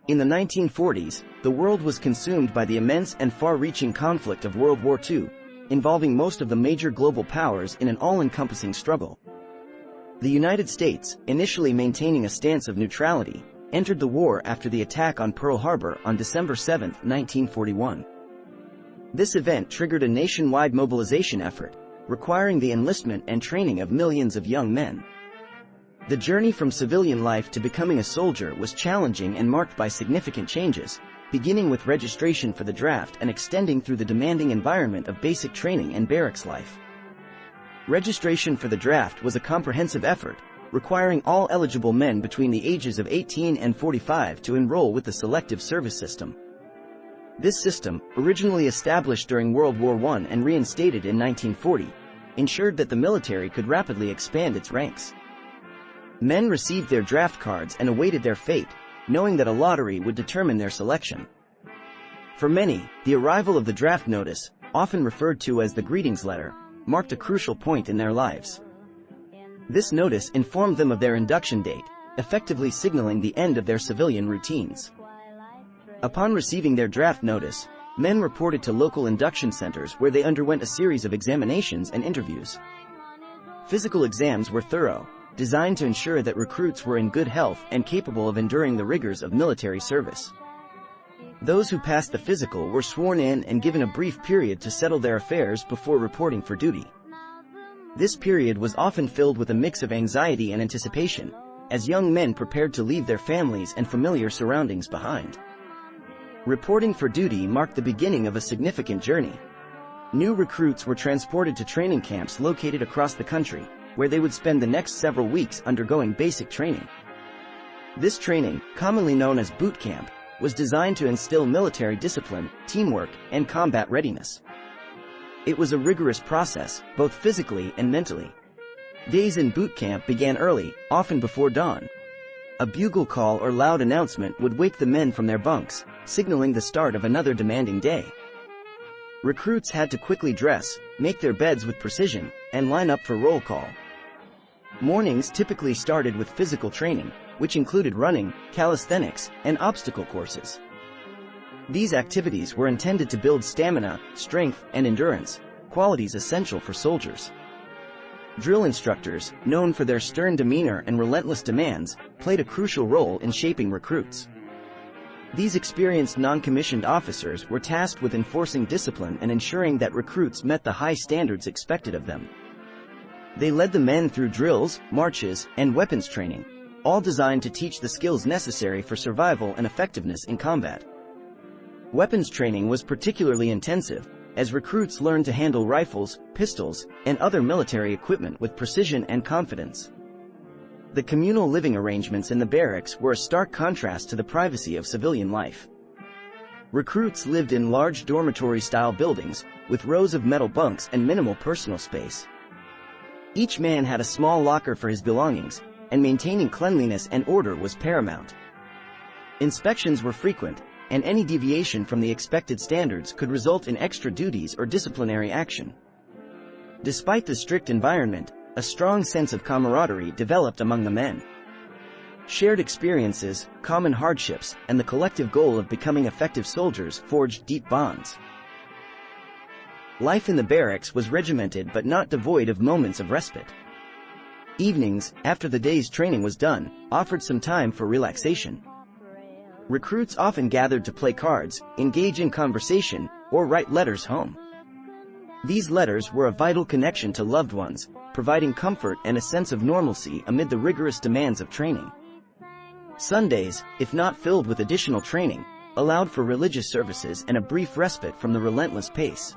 In the 1940s, the world was consumed by the immense and far-reaching conflict of World War II, involving most of the major global powers in an all-encompassing struggle. The United States, initially maintaining a stance of neutrality, entered the war after the attack on Pearl Harbor on December 7, 1941. This event triggered a nationwide mobilization effort, requiring the enlistment and training of millions of young men. The journey from civilian life to becoming a soldier was challenging and marked by significant changes, beginning with registration for the draft and extending through the demanding environment of basic training and barracks life. Registration for the draft was a comprehensive effort, requiring all eligible men between the ages of 18 and 45 to enroll with the Selective Service System. This system, originally established during World War I and reinstated in 1940, ensured that the military could rapidly expand its ranks. Men received their draft cards and awaited their fate, knowing that a lottery would determine their selection. For many, the arrival of the draft notice, often referred to as the greetings letter, marked a crucial point in their lives. This notice informed them of their induction date, effectively signaling the end of their civilian routines. Upon receiving their draft notice, men reported to local induction centers where they underwent a series of examinations and interviews. Physical exams were thorough, designed to ensure that recruits were in good health and capable of enduring the rigors of military service. Those who passed the physical were sworn in and given a brief period to settle their affairs before reporting for duty. This period was often filled with a mix of anxiety and anticipation, as young men prepared to leave their families and familiar surroundings behind. Reporting for duty marked the beginning of a significant journey. New recruits were transported to training camps located across the country, where they would spend the next several weeks undergoing basic training. This training, commonly known as boot camp, was designed to instill military discipline, teamwork, and combat readiness. It was a rigorous process, both physically and mentally. Days in boot camp began early, often before dawn. A bugle call or loud announcement would wake the men from their bunks, signaling the start of another demanding day. Recruits had to quickly dress, make their beds with precision, and line up for roll call. Mornings typically started with physical training, which included running, calisthenics, and obstacle courses. These activities were intended to build stamina, strength, and endurance, qualities essential for soldiers. Drill instructors, known for their stern demeanor and relentless demands, played a crucial role in shaping recruits. These experienced non-commissioned officers were tasked with enforcing discipline and ensuring that recruits met the high standards expected of them. They led the men through drills, marches, and weapons training, all designed to teach the skills necessary for survival and effectiveness in combat. Weapons training was particularly intensive, as recruits learned to handle rifles, pistols, and other military equipment with precision and confidence. The communal living arrangements in the barracks were a stark contrast to the privacy of civilian life. Recruits lived in large dormitory-style buildings, with rows of metal bunks and minimal personal space. Each man had a small locker for his belongings, and maintaining cleanliness and order was paramount. Inspections were frequent, and any deviation from the expected standards could result in extra duties or disciplinary action. Despite the strict environment, a strong sense of camaraderie developed among the men. Shared experiences, common hardships, and the collective goal of becoming effective soldiers forged deep bonds. Life in the barracks was regimented but not devoid of moments of respite. Evenings, after the day's training was done, offered some time for relaxation. Recruits often gathered to play cards, engage in conversation, or write letters home. These letters were a vital connection to loved ones, providing comfort and a sense of normalcy amid the rigorous demands of training. Sundays, if not filled with additional training, allowed for religious services and a brief respite from the relentless pace.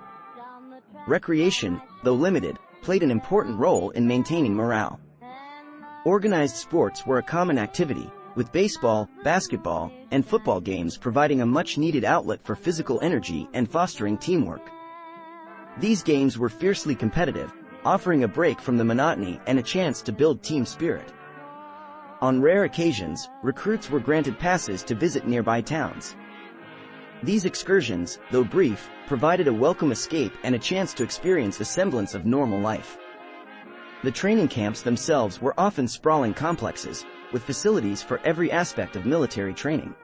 Recreation, though limited, played an important role in maintaining morale. Organized sports were a common activity, with baseball, basketball, and football games providing a much-needed outlet for physical energy and fostering teamwork. These games were fiercely competitive, offering a break from the monotony and a chance to build team spirit. On rare occasions, recruits were granted passes to visit nearby towns. These excursions, though brief, provided a welcome escape and a chance to experience the semblance of normal life. The training camps themselves were often sprawling complexes, with facilities for every aspect of military training.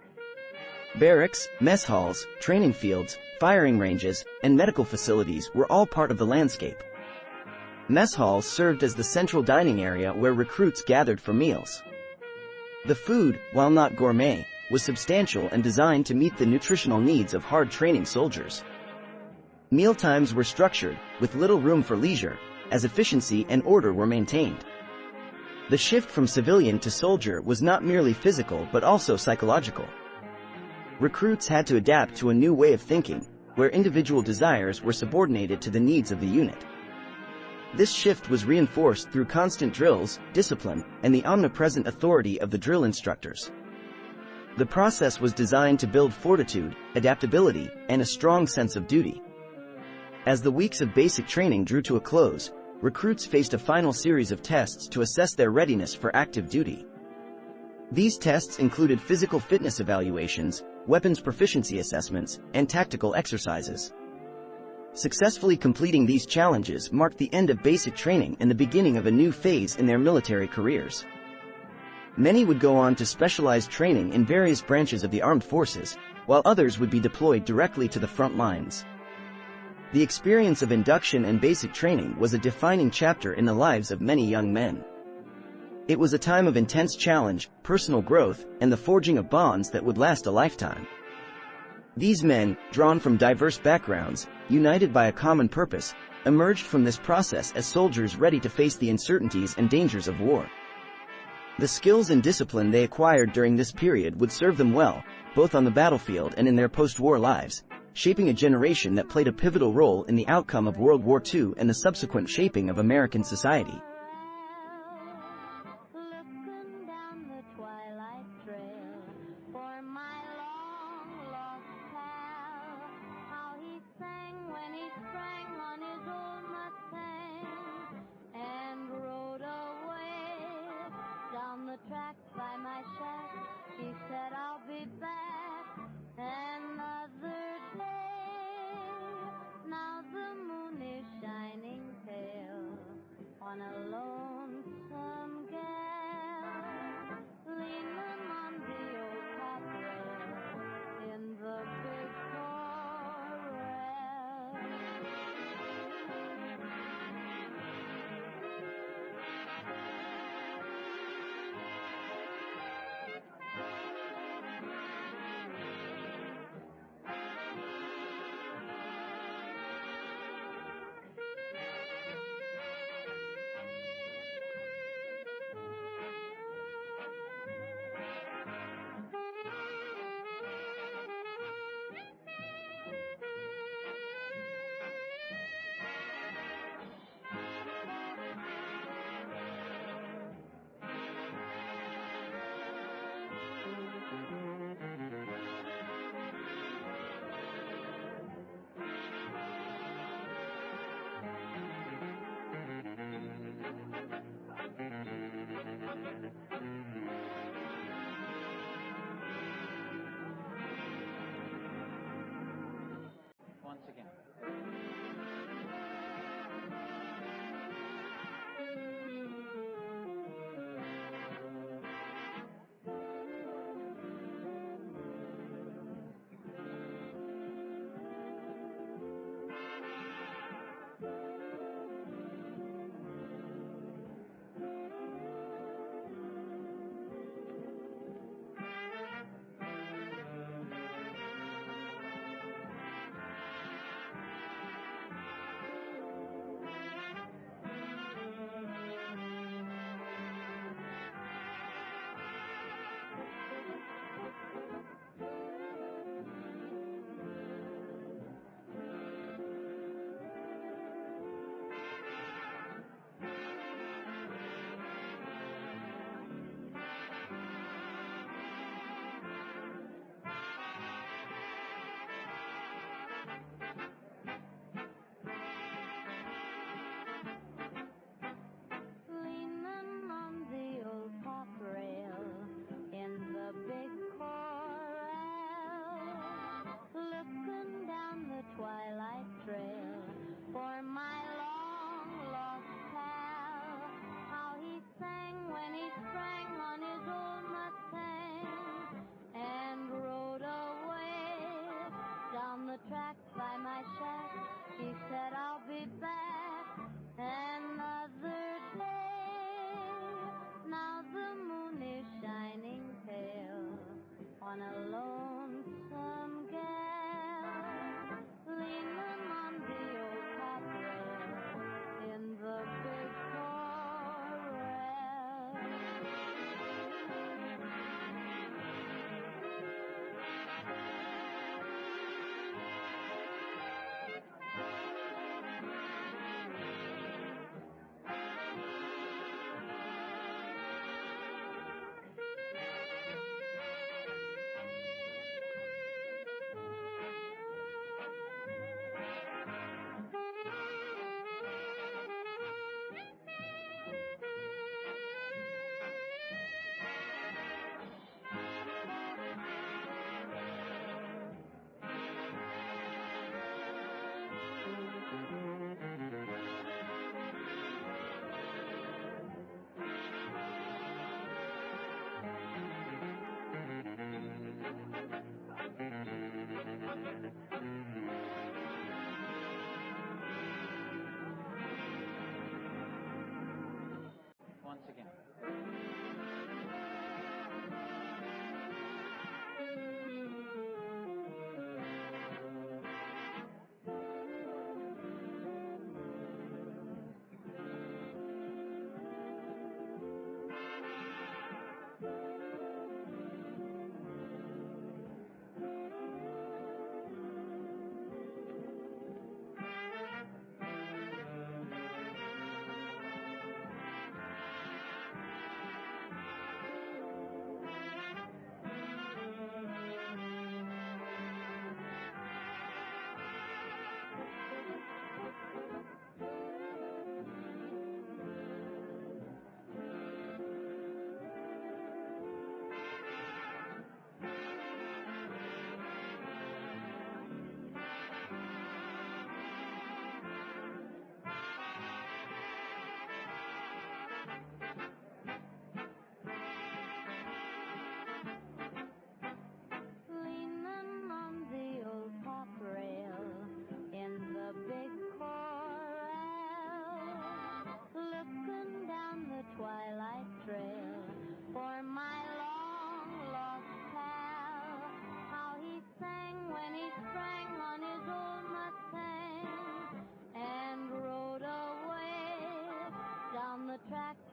Barracks, mess halls, training fields, firing ranges, and medical facilities were all part of the landscape. Mess halls served as the central dining area where recruits gathered for meals. The food, while not gourmet, was substantial and designed to meet the nutritional needs of hard-training soldiers. Mealtimes were structured, with little room for leisure, as efficiency and order were maintained. The shift from civilian to soldier was not merely physical but also psychological. Recruits had to adapt to a new way of thinking, where individual desires were subordinated to the needs of the unit. This shift was reinforced through constant drills, discipline, and the omnipresent authority of the drill instructors. The process was designed to build fortitude, adaptability, and a strong sense of duty. As the weeks of basic training drew to a close, recruits faced a final series of tests to assess their readiness for active duty. These tests included physical fitness evaluations, weapons proficiency assessments, and tactical exercises. Successfully completing these challenges marked the end of basic training and the beginning of a new phase in their military careers. Many would go on to specialized training in various branches of the armed forces, while others would be deployed directly to the front lines. The experience of induction and basic training was a defining chapter in the lives of many young men. It was a time of intense challenge, personal growth, and the forging of bonds that would last a lifetime. These men, drawn from diverse backgrounds, united by a common purpose, emerged from this process as soldiers ready to face the uncertainties and dangers of war. The skills and discipline they acquired during this period would serve them well, both on the battlefield and in their post-war lives, shaping a generation that played a pivotal role in the outcome of World War II and the subsequent shaping of American society. By my shack, he said I'll be back another day. Now the moon is shining pale on a on a lonesome gal, leaning on the old top rail in the big Once again.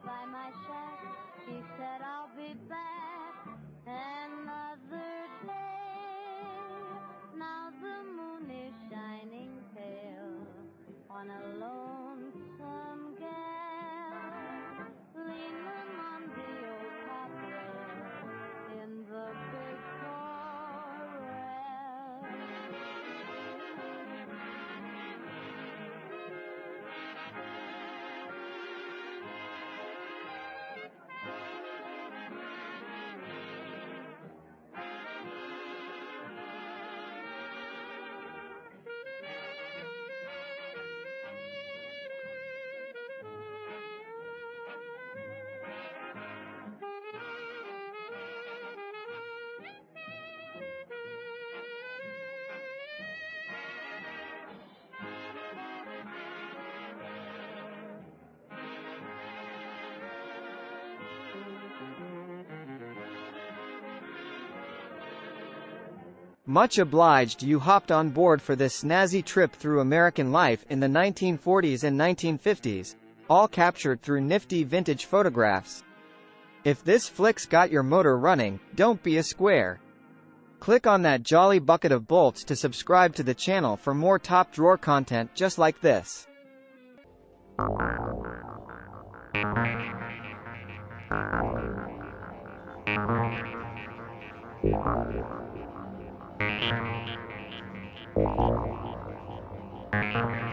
by my shack. He said, I'll be back another day. Now the moon is shining pale on a lonesome gal, leaning on the old top rail in the big Much obliged you hopped on board for this snazzy trip through American life in the 1940s and 1950s, all captured through nifty vintage photographs. If this flick's got your motor running, don't be a square. Click on that jolly bucket of bolts to subscribe to the channel for more top drawer content just like this. Thank you.